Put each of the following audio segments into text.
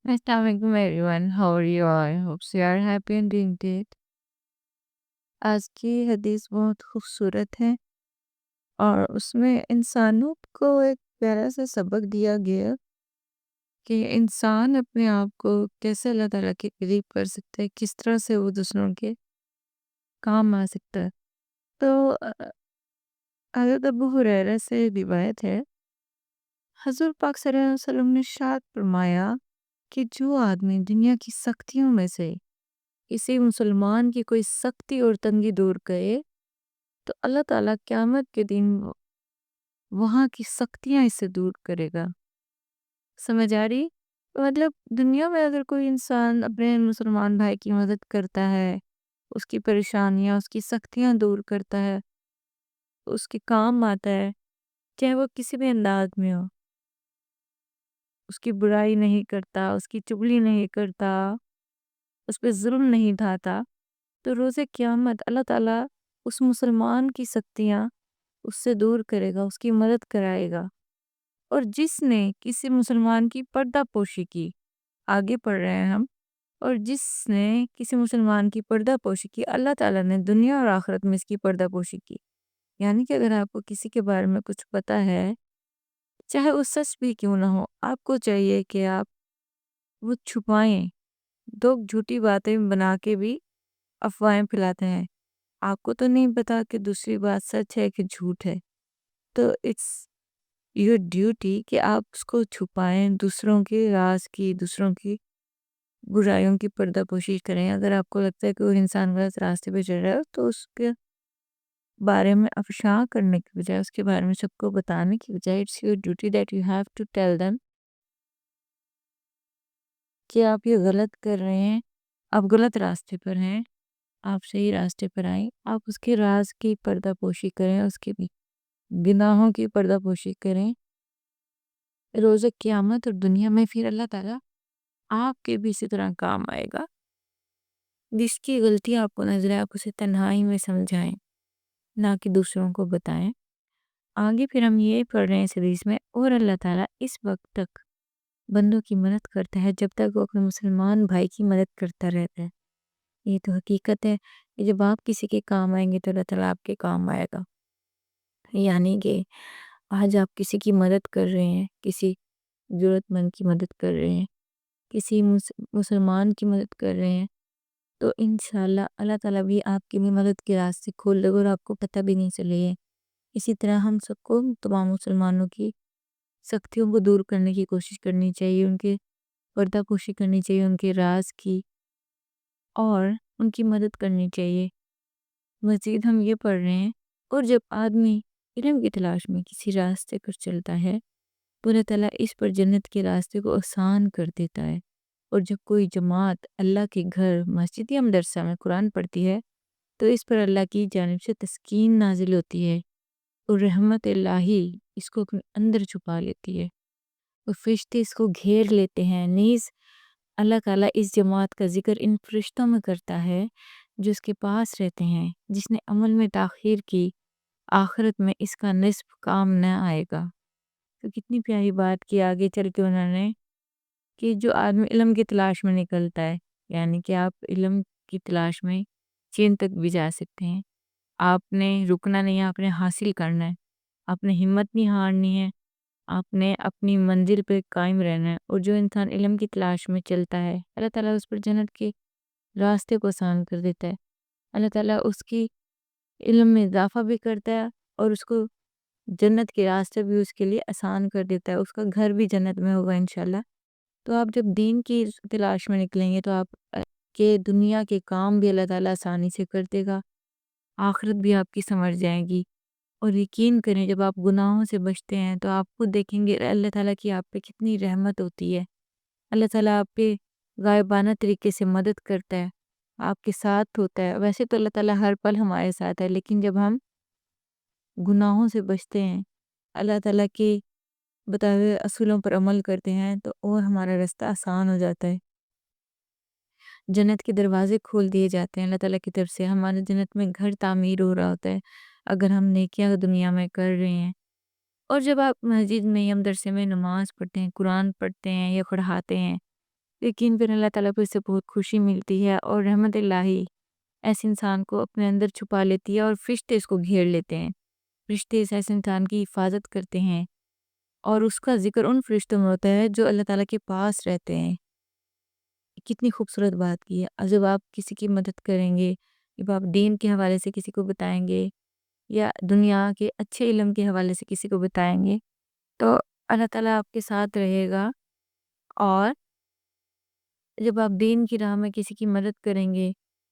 Assalamu alaikum everyone. How are you all? Hope you are happy and doing great. आज की हदीस बहुत खूबसूरत है और उसमें इंसानों को एक प्यारा सा सबक दिया गया कि इंसान अपने आप को कैसे अल्लाह ताला के करीब कर सकता है, किस तरह से वो दूसरों के काम आ सकता है। तो हज़रत अबू हुरैरा से रिवायत है, हज़ूर पाक सल्लल्लाहु अलैहि वसल्लम ने इरशाद फरमाया कि जो आदमी दुनिया की सख्तियों में से किसी मुसलमान की कोई सख्ती और तंगी दूर करे तो अल्लाह ताला क़यामत के दिन वहाँ की सख्तियाँ इससे दूर करेगा। समझ आ रही? मतलब दुनिया में अगर कोई इंसान अपने मुसलमान भाई की मदद करता है, उसकी परेशानियाँ, उसकी सख्तियाँ दूर करता है, उसके काम आता है, चाहे वो किसी भी अंदाज में हो, उसकी बुराई नहीं करता, उसकी चुगली नहीं करता, उस पे ज़ुल्म नहीं ढाता, तो रोज़े क़यामत अल्लाह ताला उस मुसलमान की सख्तियाँ उससे दूर करेगा, उसकी मदद कराएगा। और जिसने किसी मुसलमान की पर्दापोशी की, आगे पढ़ रहे हैं हम, और जिसने किसी मुसलमान की पर्दापोशी की, अल्लाह ताला ने दुनिया और आखिरत में इसकी पर्दापोशी की। यानी कि अगर आपको किसी के बारे में कुछ पता है, चाहे वो सच भी क्यों ना हो, आपको चाहिए कि आप वो छुपाएं। लोग झूठी बातें बना के भी अफवाहें फैलाते हैं। आपको तो नहीं पता कि दूसरी बात सच है कि झूठ है। तो इट्स योर ड्यूटी कि आप उसको छुपाएं, दूसरों के राज की, दूसरों की बुराइयों की पर्दापोशी करें। अगर आपको लगता है कि वो इंसान गलत रास्ते पे चल रहा है तो उसके बारे में अफ़शाँ करने की बजाय, उसके बारे में सबको बताने की बजाय, it's your duty that you have to tell them कि आप ये गलत कर रहे हैं, आप गलत रास्ते पर हैं, आप सही रास्ते पर आएँ। आप उसके राज की पर्दापोशी करें, उसके भी गुनाहों की पर्दापोशी करें। रोज़े क़यामत और दुनिया में फिर अल्लाह ताला आपके भी इसी तरह काम आएगा। जिसकी गलती आपको नज़र आए आप उसे तन्हाई में समझाएं, ना कि दूसरों को बताएं। आगे फिर हम ये पढ़ रहे हैं इस हदीस में, और अल्लाह ताला इस वक्त तक बंदों की मदद करता है जब तक वो अपने मुसलमान भाई की मदद करता रहता है। ये तो हकीकत है कि जब आप किसी के काम आएंगे तो अल्लाह ताला आपके काम आएगा। यानी कि आज आप किसी की मदद कर रहे हैं, किसी ज़रूरतमंद की मदद कर रहे हैं, किसी मुसलमान की मदद कर रहे हैं, तो इंशाल्लाह अल्लाह ताला भी आपकी भी मदद के रास्ते खोल देगा और आपको पता भी नहीं चलेगा। इसी तरह हम सबको तमाम मुसलमानों की सख्तियों को दूर करने की कोशिश करनी चाहिए, उनके पर्दापोशी करनी चाहिए, उनके राज की, और उनकी मदद करनी चाहिए। मज़ीद हम ये पढ़ रहे हैं, और जब आदमी इल्म की तलाश में किसी रास्ते पर चलता है, अल्लाह ताला इस पर जन्नत के रास्ते को आसान कर देता है। और जब कोई जमात अल्लाह के घर मस्जिद या मदरसा में कुरान पढ़ती है, तो इस पर अल्लाह की जानिब से तस्कीन नाजिल होती है और रहमत इलाही इसको अपने अंदर छुपा लेती है और फरिश्ते इसको घेर लेते हैं। नीज़ अल्लाह ताला इस जमात का ज़िक्र इन फरिश्तों में करता है जो इसके पास रहते हैं, जिसने अमल में ताख़ीर की, आखिरत में इसका निस्फ़ काम न आएगा। तो कितनी प्यारी बात की आगे चल के उन्होंने, कि जो आदमी इल्म की तलाश में निकलता है, यानी कि आप इल्म की तलाश में चीन तक भी जा सकते हैं। आपने रुकना नहीं है, आपने हासिल करना है, आपने हिम्मत नहीं हारनी है, आपने अपनी मंजिल पे कायम रहना है। और जो इंसान इल्म की तलाश में चलता है, अल्लाह ताला उस पर जन्नत के रास्ते को आसान कर देता है। अल्लाह ताला उसकी इल्म में इजाफ़ा भी करता है और उसको जन्नत के रास्ते भी उसके लिए आसान कर देता है। उसका घर भी जन्नत में होगा इंशाल्लाह। तो आप जब दीन की तलाश में निकलेंगे तो आप के दुनिया के काम भी अल्लाह ताला आसानी से कर देगा, आखिरत भी आपकी समझ जाएगी। और यकीन करें जब आप गुनाहों से बचते हैं तो आप खुद देखेंगे अल्लाह ताला की आप पे कितनी रहमत होती है। अल्लाह ताला आप पे गायबाना तरीके से मदद करता है, आपके साथ होता है। वैसे तो अल्लाह ताला हर पल हमारे साथ है, लेकिन जब हम गुनाहों से बचते हैं, अल्लाह ताला के बताए हुए असूलों पर अमल करते हैं, तो और हमारा रास्ता आसान हो जाता है। जन्नत के दरवाज़े खोल दिए जाते हैं अल्लाह ताला की तरफ से, हमारे जन्नत में घर तामीर हो रहा होता है, अगर हम नेकियां दुनिया में कर रहे हैं। और जब आप मस्जिद में या मदरसे में नमाज़ पढ़ते हैं, कुरान पढ़ते हैं या पढ़ाते हैं, لیکن پھر اللہ تعالیٰ کو اس سے بہت خوشی ملتی ہے اور رحمت الہی ایسے انسان کو اپنے اندر چھپا لیتی ہے اور فرشتے اس کو گھیر لیتے ہیں۔ فرشتے اس ایسے انسان کی حفاظت کرتے ہیں اور اس کا ذکر ان فرشتوں میں ہوتا ہے جو اللہ تعالیٰ کے پاس رہتے ہیں۔ کتنی خوبصورت بات کی ہے۔ اور جب آپ کسی کی مدد کریں گے، جب آپ دین کے حوالے سے کسی کو بتائیں گے یا دنیا کے اچھے علم کے حوالے سے کسی کو بتائیں گے تو اللہ تعالیٰ آپ کے ساتھ رہے گا۔ اور جب آپ دین کی راہ میں کسی کی مدد کریں گے،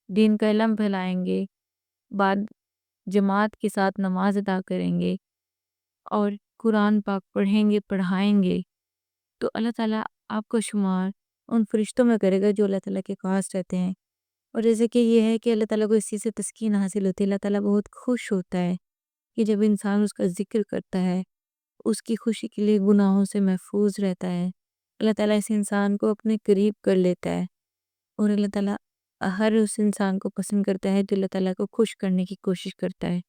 دین کا علم پھیلائیں گے، بعد جماعت کے ساتھ نماز ادا کریں گے اور قرآن پاک پڑھیں گے پڑھائیں گے تو اللہ تعالیٰ آپ کو شمار ان فرشتوں میں کرے گا جو اللہ تعالیٰ کے پاس رہتے ہیں۔ اور جیسے کہ یہ ہے کہ اللہ تعالیٰ کو اس چیز سے تسکین حاصل ہوتی ہے، اللہ تعالیٰ بہت خوش ہوتا ہے کہ جب انسان اس کا ذکر کرتا ہے، اس کی خوشی کے لیے گناہوں سے محفوظ رہتا ہے، اللہ تعالیٰ اس انسان کو اپنے قریب کر لیتا ہے۔ اور اللہ تعالیٰ ہر اس انسان کو پسند کرتا ہے جو اللہ تعالیٰ کو خوش کرنے کی کوشش کرتا ہے۔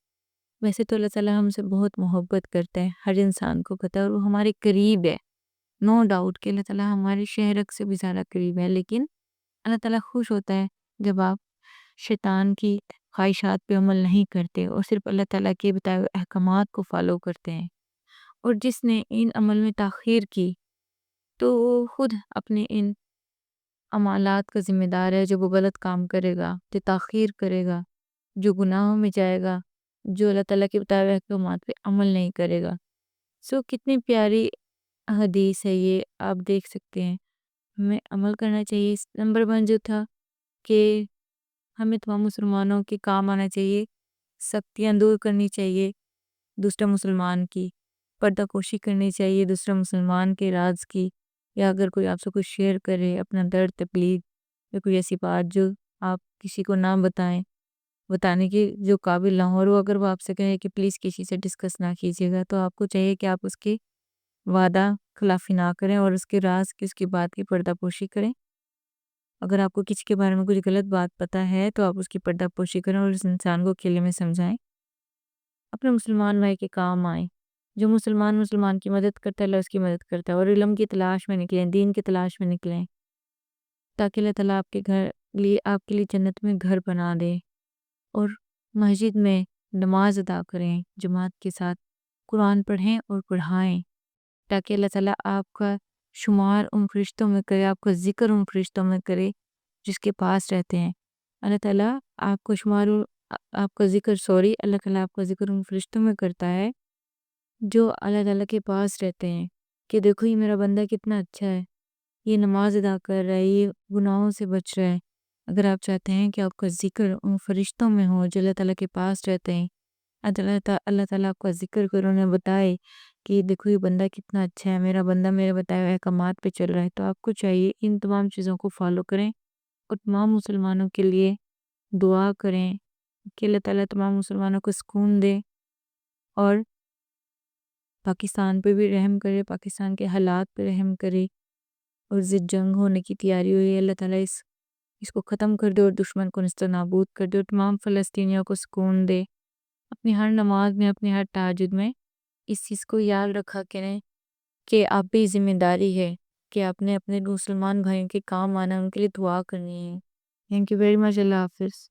ویسے تو اللہ تعالیٰ ہم سے بہت محبت کرتا ہے، ہر انسان کو پتہ ہے اور وہ ہمارے قریب ہے۔ نو ڈاؤٹ کہ اللہ تعالیٰ ہمارے شہرک سے بھی زیادہ قریب ہے، لیکن اللہ تعالیٰ خوش ہوتا ہے جب آپ شیطان کی خواہشات پہ عمل نہیں کرتے اور صرف اللہ تعالیٰ کے بتائے ہوئے احکامات کو فالو کرتے ہیں۔ اور جس نے ان عمل میں تاخیر کی تو وہ خود اپنے ان عمالات کا ذمہ دار ہے، جو وہ غلط کام کرے گا، جو تاخیر کرے گا، جو گناہوں میں جائے گا، جو اللہ تعالیٰ کے بتائے ہوئے احکامات پہ عمل نہیں کرے گا۔ کتنی پیاری حدیث ہے یہ، آپ دیکھ سکتے ہیں۔ ہمیں عمل کرنا چاہیے۔ نمبر 1 جو تھا کہ ہمیں تمام مسلمانوں کے کام آنا چاہیے، سختیاں دور کرنی چاہیے دوسرے مسلمان کی، پردہ پوشی کرنی چاہیے دوسرے مسلمان کے راز کی، یا اگر کوئی آپ سے کچھ شیئر کرے اپنا درد تکلیف یا کوئی ایسی بات جو آپ کسی کو نہ بتائیں، بتانے کے جو قابل نہ ہو، اور وہ اگر وہ آپ سے کہے کہ پلیز کسی سے ڈسکس نہ کیجیے گا، تو آپ کو چاہیے کہ آپ اس کے وعدہ خلافی نہ کریں اور اس کے راز کی، اس کی بات کی پردہ پوشی کریں۔ اگر آپ کو کسی کے بارے میں کچھ غلط بات پتہ ہے تو آپ اس کی پردہ پوشی کریں اور اس انسان کو کھلے میں سمجھائیں، اپنے مسلمان بھائی کے کام آئیں۔ جو مسلمان کی مدد کرتا ہے اللہ اس کی مدد کرتا ہے، اور علم کی تلاش میں نکلیں، دین کی تلاش میں نکلیں، تاکہ اللہ تعالیٰ آپ کے لیے جنت میں گھر بنا دے۔ اور مسجد میں نماز ادا کریں، جماعت کے ساتھ قرآن پڑھیں اور پڑھائیں، تاکہ اللہ تعالیٰ آپ کا شمار ان فرشتوں میں کرے، آپ کا ذکر ان فرشتوں میں کرے جس کے پاس رہتے ہیں۔ اللہ تعالیٰ آپ کو آپ کا ذکر اللہ تعالیٰ آپ کا ذکر ان فرشتوں میں کرتا ہے جو اللہ تعالیٰ کے پاس رہتے ہیں، کہ دیکھو یہ میرا بندہ کتنا اچھا ہے، یہ نماز ادا کر رہا ہے، یہ گناہوں سے بچ رہا ہے۔ اگر آپ چاہتے ہیں کہ آپ کا ذکر ان فرشتوں میں ہو جو اللہ تعالیٰ کے پاس رہتے ہیں، اللہ تعالیٰ آپ کا ذکر کر انہیں بتائے کہ دیکھو یہ بندہ کتنا اچھا ہے، میرا بندہ میرے بتائے ہوئے احکامات پہ چل رہا ہے، تو آپ کو چاہیے ان تمام چیزوں کو فالو کریں اور تمام مسلمانوں کے لیے دعا کریں کہ اللہ تعالیٰ تمام مسلمانوں کو سکون دے اور پاکستان پہ بھی رحم کرے، پاکستان کے حالات پہ رحم کرے، اور جنگ ہونے کی تیاری ہوئی ہے، اللہ تعالیٰ اس کو ختم کر دے اور دشمن کو نست و نابود کر دے، اور تمام فلسطینیوں کو سکون دے۔ اپنی ہر نماز میں، اپنی ہر تہجد میں اس چیز کو یاد رکھا کریں کہ آپ بھی ذمہ داری ہے کہ آپ نے اپنے مسلمان بھائیوں کے کام آنا، ان کے لیے دعا کرنی ہے۔ Thank you very much. اللہ حافظ۔